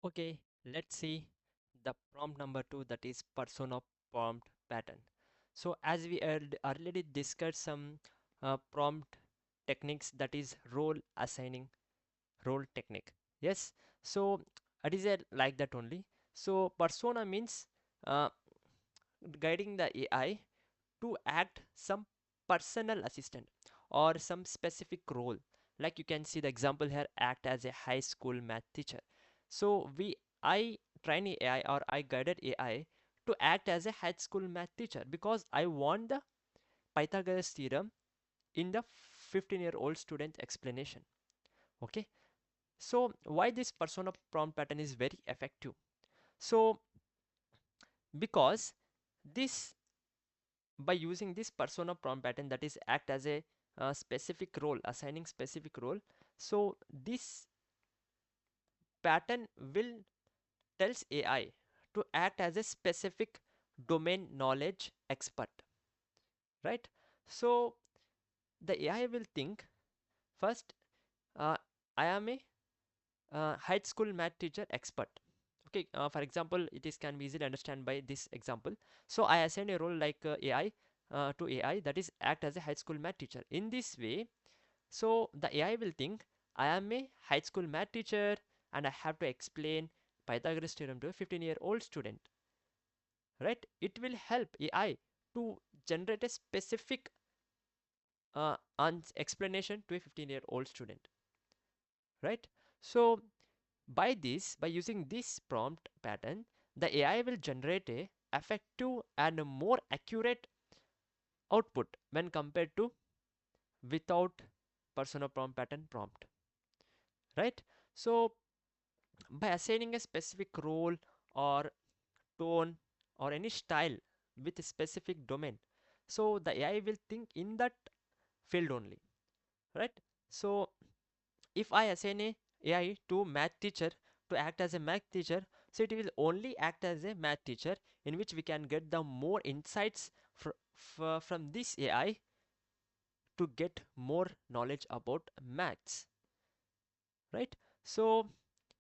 Okay, let's see the prompt number two, that is persona prompt pattern. So as we already discussed some prompt techniques, that is role assigning role technique. Yes, so it is like that only. So persona means uh, guiding the AI to act some personal assistant or some specific role. Like you can see the example here, act as a high school math teacher. So I train AI or I guided AI to act as a high school math teacher because I want the Pythagoras theorem in the 15-year-old student explanation. Okay, so why this persona prompt pattern is very effective? So because this by using this persona prompt pattern, that is act as a specific role, assigning specific role, so this pattern will tells AI to act as a specific domain knowledge expert, right? So the AI will think first, uh, I am a high school math teacher expert. Okay, for example, it is can be easily understand by this example. So I assign a role like AI to AI, that is act as a high school math teacher. In this way, so the AI will think I am a high school math teacher and I have to explain Pythagoras theorem to a 15-year-old student, right? It will help AI to generate a specific explanation to a 15-year-old student, right? So by using this prompt pattern, the AI will generate a effective and a more accurate output when compared to without persona prompt pattern prompt, right? So by assigning a specific role or tone or any style with a specific domain, so the AI will think in that field only, right? So if I assign a AI to math teacher to act as a math teacher, so it will only act as a math teacher, in which we can get the more insights from this AI to get more knowledge about maths, right? So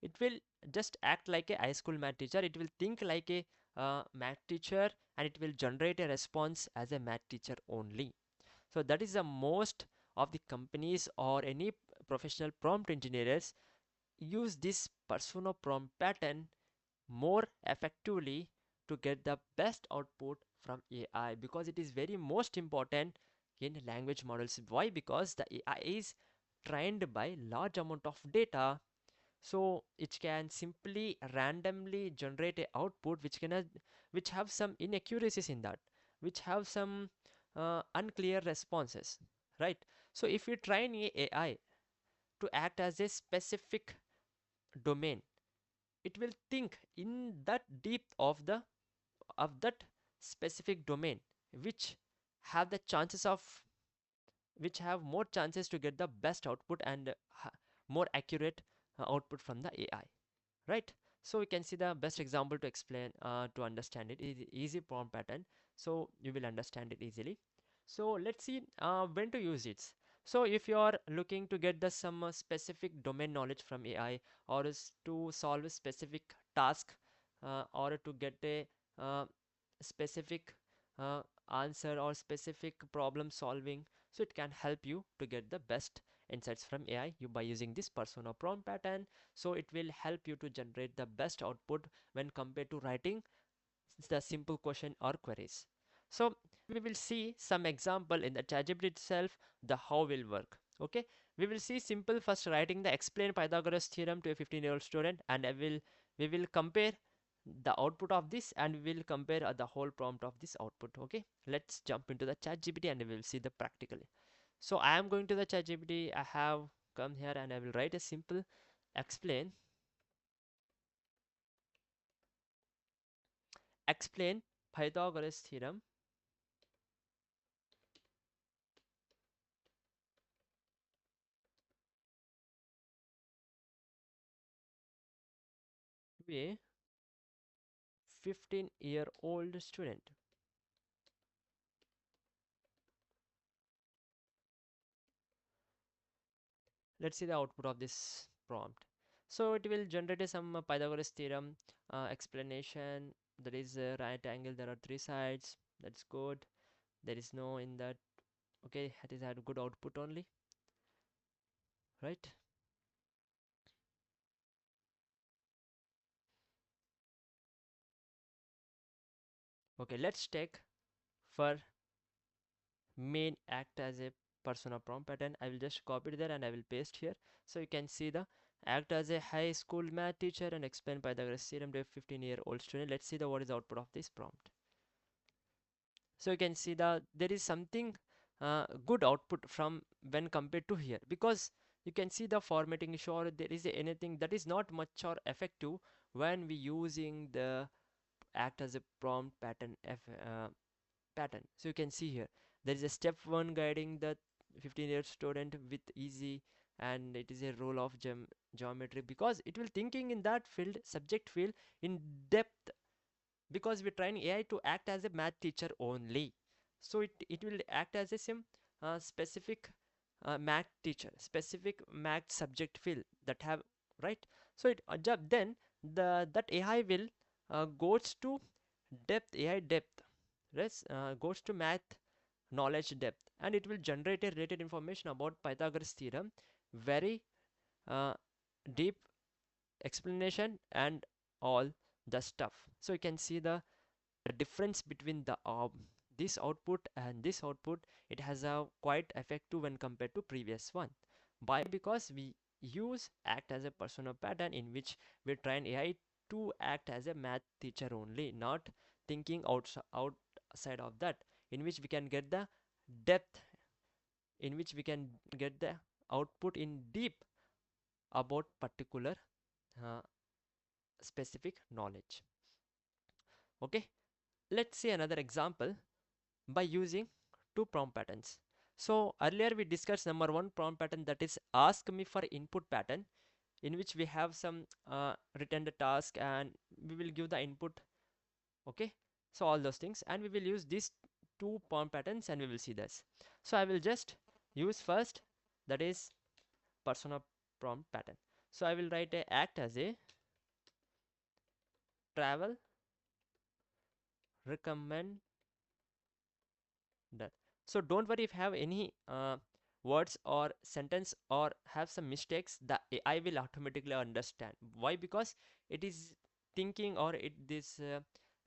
it will just act like a high school math teacher. It will think like a math teacher, and it will generate a response as a math teacher only. So that is the most of the companies or any professional prompt engineers use this persona prompt pattern more effectively to get the best output from AI, because it is very most important in language models. Why? Because the AI is trained by large amount of data, so it can simply randomly generate a output which have some inaccuracies in that, which have some unclear responses, right? So if you train a AI to act as a specific domain, it will think in that deep of that specific domain, which have the chances of which have more chances to get the best output and more accurate output from the AI, right? So we can see the best example to explain to understand it is easy prompt pattern, so you will understand it easily. So let's see when to use it. So if you are looking to get the some specific domain knowledge from AI, or is to solve a specific task, or to get a uh, specific uh, answer or specific problem solving, so it can help you to get the best insights from AI you by using this persona prompt pattern. So it will help you to generate the best output when compared to writing the simple question or queries. So we will see some example in the ChatGPT itself, the how will work. Okay, we will see simple first writing the explain Pythagoras theorem to a 15-year-old student, and we will compare the output of this, and we will compare the whole prompt of this output. Okay, let's jump into the ChatGPT and we will see the practical. So I am going to the ChatGPT. I have come here and I will write a simple explain explain Pythagoras theorem to a 15-year-old student. Let's see the output of this prompt. So it will generate some Pythagoras theorem explanation. That is a right angle, there are three sides, that's good. There is no in that. Okay, it is had good output only, right? Okay, let's take for main act as a persona prompt pattern. I will just copy it there and I will paste here. So you can see the act as a high school math teacher and explain Pythagoras theorem to a 15-year-old student. Let's see the what is the output of this prompt. So you can see there is something good output from when compared to here, because you can see the formatting issue or there is anything that is not much or effective when we using the act as a prompt pattern. So you can see here there is a step 1 guiding the 15-year student with easy, and it is a role of geometry, because it will thinking in that field, subject field, in depth, because we train AI to act as a math teacher only. So it will act as a sim specific math teacher, specific math subject field that have, right? So then the that AI will goes to depth, AI depth, right? Goes to math knowledge depth, and it will generate a related information about Pythagoras theorem, very uh, deep explanation and all the stuff. So you can see the difference between the this output and this output. It has a quite effective when compared to previous one. Why? Because we use act as a persona pattern in which we train AI to act as a math teacher only, not thinking outside of that, in which we can get the depth, in which we can get the output in deep about particular uh, specific knowledge. Okay, let's see another example by using two prompt patterns. So earlier we discussed number one prompt pattern, that is ask me for input pattern, in which we have some written the task and we will give the input. Okay, so all those things, and we will use these two prompt patterns and we will see this. So I will just use first, that is persona prompt pattern. So I will write a act as a travel recommend that. So don't worry if you have any words or sentence or have some mistakes, the AI will automatically understand. Why? Because it is thinking, or this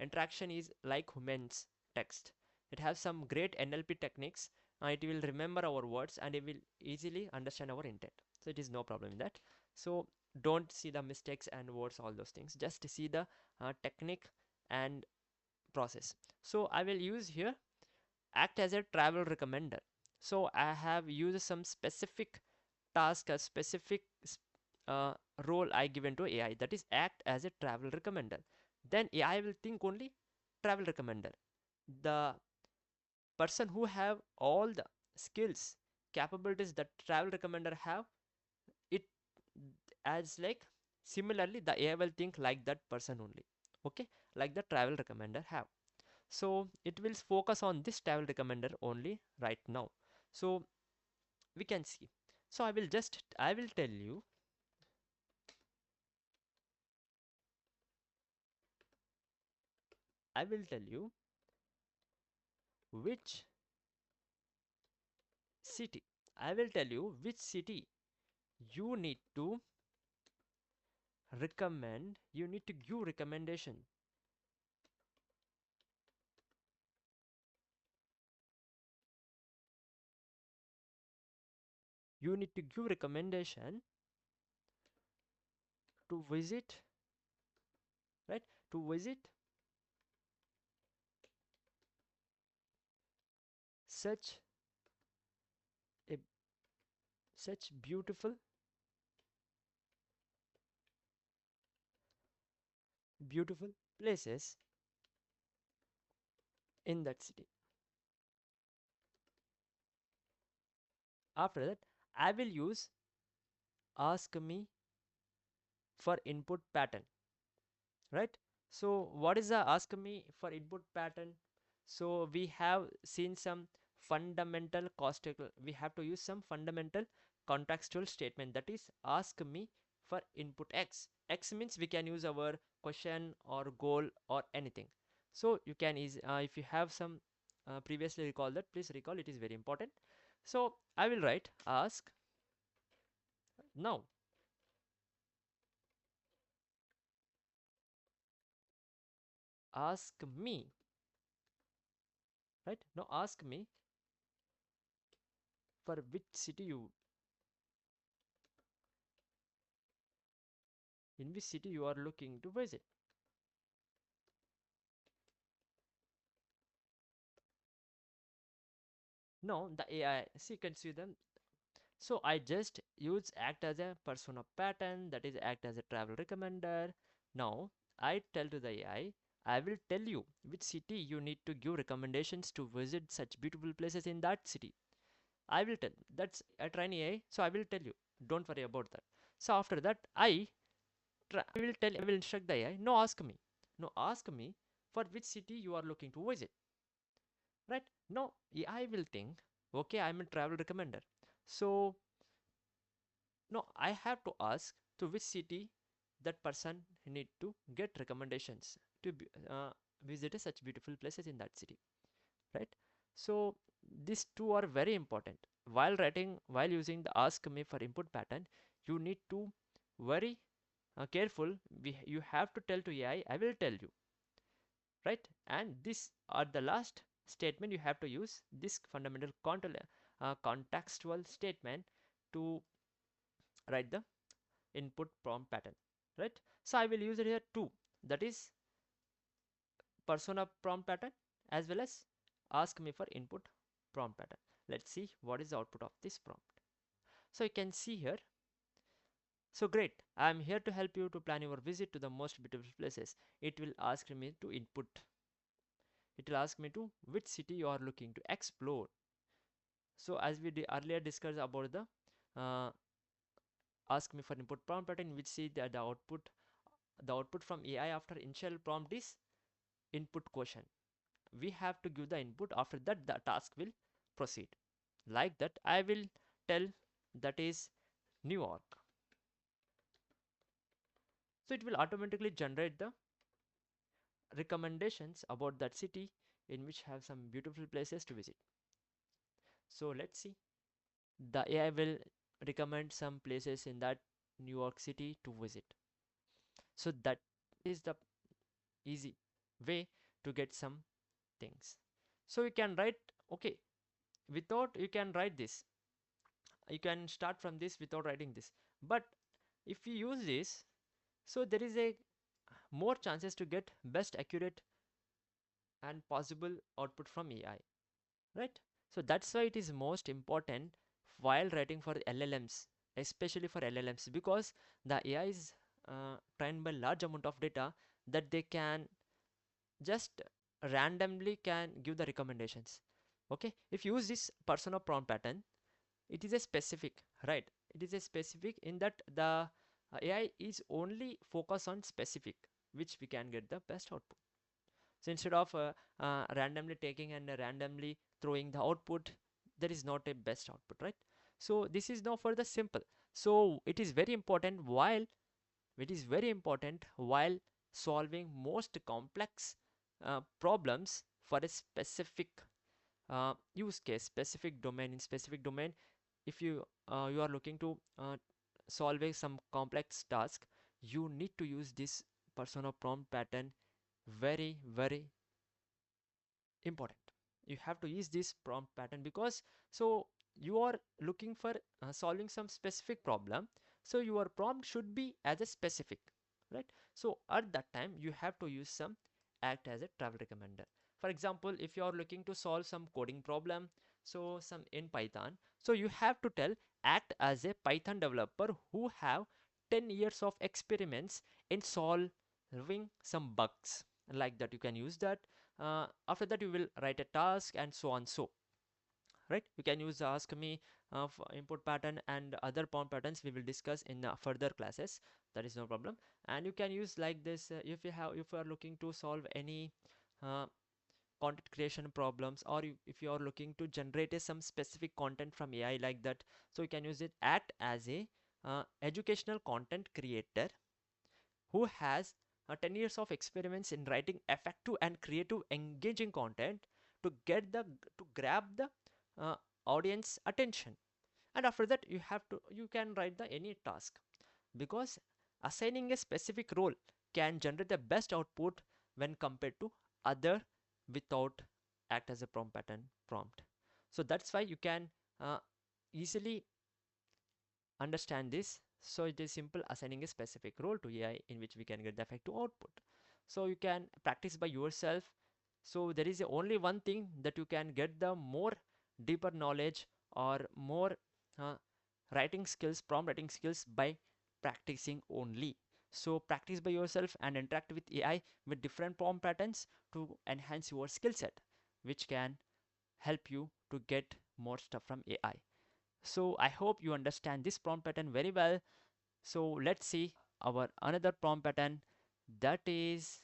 interaction is like humans text. It has some great NLP techniques. It will remember our words and it will easily understand our intent. So it is no problem in that. So don't see the mistakes and words, all those things. Just see the technique and process. So I will use here act as a travel recommender. So I have used some specific task, a specific uh, role I given to AI, that is act as a travel recommender. Then AI will think only travel recommender. The person who have all the skills, capabilities that travel recommender have, it as like similarly the AI will think like that person only. Okay, like the travel recommender have. So it will focus on this travel recommender only right now. So we can see. So I will tell you, I will tell you which city, I will tell you which city you need to recommend, you need to give recommendation. You need to give recommendation to visit, right? To visit such a such beautiful places in that city. After that, I will use ask me for input pattern, right? So what is the ask me for input pattern? So we have seen some fundamental contextual, we have to use some fundamental contextual statement, that is ask me for input X. X means we can use our question or goal or anything. So you can if you have some previously recall that, please recall, it is very important. So I will write ask now, ask me, right? Now ask me for which city you, in which city you are looking to visit. Now the AI, see, you can see them. So I just use act as a persona pattern, that is act as a travel recommender. Now I tell to the AI, I will tell you which city you need to give recommendations to visit such beautiful places in that city. I will tell. That's a train AI, so I will tell you. Don't worry about that. So after that, I will instruct the AI. No, ask me. No, ask me for which city you are looking to visit. Right? Now AI will think, okay, I'm a travel recommender. So no, I have to ask to which city that person need to get recommendations to visit such beautiful places in that city, right? So these two are very important. While writing, while using the ask me for input pattern, you need to very careful. You have to tell to AI, I will tell you, right? And this are the last statement you have to use this fundamental contextual statement to write the input prompt pattern, right? So I will use it here too, that is persona prompt pattern as well as ask me for input prompt pattern. Let's see what is the output of this prompt. So you can see here, so great, I am here to help you to plan your visit to the most beautiful places. It will ask me to which city you are looking to explore. So as we earlier discussed about the uh, ask me for input prompt pattern, which see that the output from AI after initial prompt is input question. We have to give the input, after that the task will proceed. Like that I will tell, that is New York. So it will automatically generate the recommendations about that city in which have some beautiful places to visit. So let's see, the AI will recommend some places in that New York City to visit. So that is the easy way to get some things. So you can write, okay, without, you can write this, you can start from this without writing this, but if you use this, so there is a more chances to get best accurate and possible output from AI, right? So that's why it is most important while writing for LLMs, especially for LLMs, because the AI is trained by large amount of data, that they can just randomly can give the recommendations. Okay, if you use this persona prompt pattern, it is a specific, right? It is a specific in that the AI is only focus on specific, which we can get the best output. So instead of randomly taking and randomly throwing the output, there is not a best output, right? So this is now for the simple. So it is very important while solving most complex problems for a specific use case, specific domain. In specific domain, if you are looking to solving some complex task, you need to use this persona prompt pattern. Very, very important. You have to use this prompt pattern, because so you are looking for solving some specific problem, so your prompt should be as a specific, right? So at that time you have to use some act as a travel recommender. For example, if you are looking to solve some coding problem, so some in Python, so you have to tell act as a Python developer who have 10 years of experiments in solving some bugs. Like that you can use that. After that you will write a task and so on, so right, you can use ask me for input pattern, and other prompt patterns we will discuss in further classes. That is no problem. And you can use like this if you are looking to solve any uh, content creation problems, or if you are looking to generate some specific content from AI, like that, so you can use it act as a educational content creator who has 10 years of experience in writing effective and creative engaging content to get the to grab the uh, audience attention. And after that you can write the any task, because assigning a specific role can generate the best output when compared to other without act as a prompt pattern prompt. So that's why you can uh, easily understand this. So it is simple assigning a specific role to AI in which we can get the effective output. So you can practice by yourself. So there is only one thing that you can get the more deeper knowledge or more uh, writing skills, prompt writing skills by practicing only. So practice by yourself and interact with AI with different prompt patterns to enhance your skill set, which can help you to get more stuff from AI. So I hope you understand this prompt pattern very well. So let's see our another prompt pattern, that is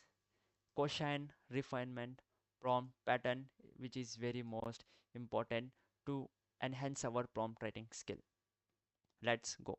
question refinement prompt pattern, which is very most important to enhance our prompt writing skill. Let's go.